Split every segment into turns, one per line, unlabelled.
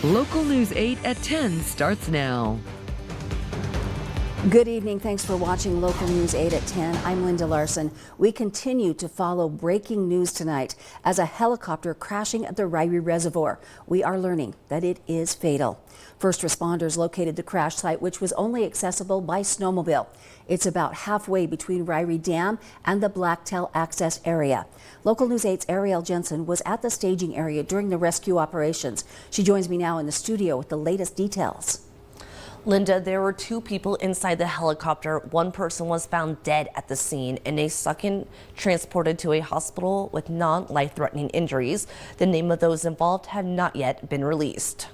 Local News 8 at 10 starts now.
Good evening. Thanks for watching Local News 8 at 10. I'm Linda Larson. We continue to follow breaking news tonight as a helicopter crashing at the Ririe Reservoir. We are learning that it is fatal. First responders located the crash site, which was only accessible by snowmobile. It's about halfway between Ririe Dam and the Blacktail access area. Local News 8's Ariel Jensen was at the staging area during the rescue operations. She joins me now in the studio with the latest details.
Linda, there were 2 people inside the helicopter. One person was found dead at the scene and a second transported to a hospital with non-life-threatening injuries. The name of those involved have not yet been released.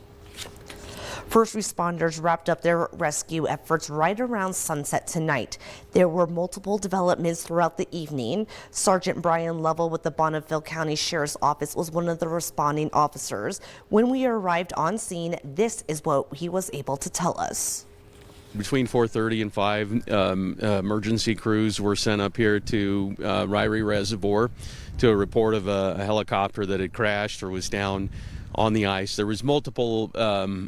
First responders wrapped up their rescue efforts right around sunset tonight. There were multiple developments throughout the evening. Sergeant Brian Lovell with the Bonneville County Sheriff's Office was one of the responding officers. When we arrived on scene, this is what he was able to tell us.
Between 4:30 and 5, emergency crews were sent up here to Ririe Reservoir to a report of a helicopter that had crashed or was down on the ice. There was multiple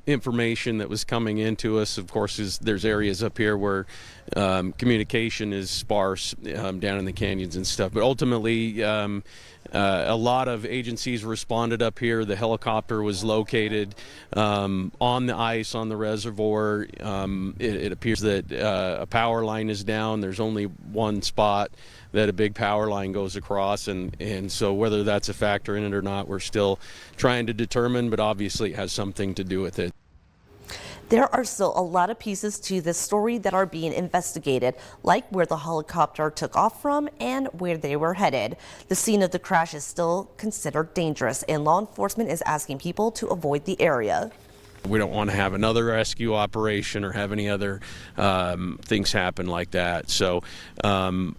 information that was coming into us. Of course, there's areas up here where communication is sparse down in the canyons and stuff. But ultimately, a lot of agencies responded up here. The helicopter was located on the ice on the reservoir. It appears that a power line is down. There's only one spot that a big power line goes across, and so whether that's a factor in it or not, we're still trying to determine, but obviously it has something to do with it.
There are still a lot of pieces to this story that are being investigated, like where the helicopter took off from and where they were headed. The scene of the crash is still considered dangerous, and law enforcement is asking people to avoid the area.
We don't want to have another rescue operation or have any other things happen like that. So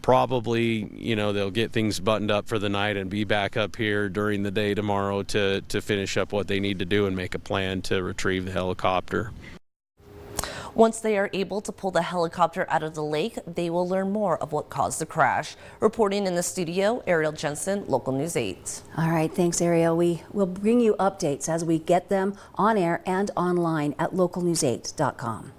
probably, they'll get things buttoned up for the night and be back up here during the day tomorrow to finish up what they need to do and make a plan to retrieve the helicopter.
Once they are able to pull the helicopter out of the lake, they will learn more of what caused the crash. Reporting in the studio, Ariel Jensen, Local News 8.
All right, thanks, Ariel. We will bring you updates as we get them on air and online at localnews8.com.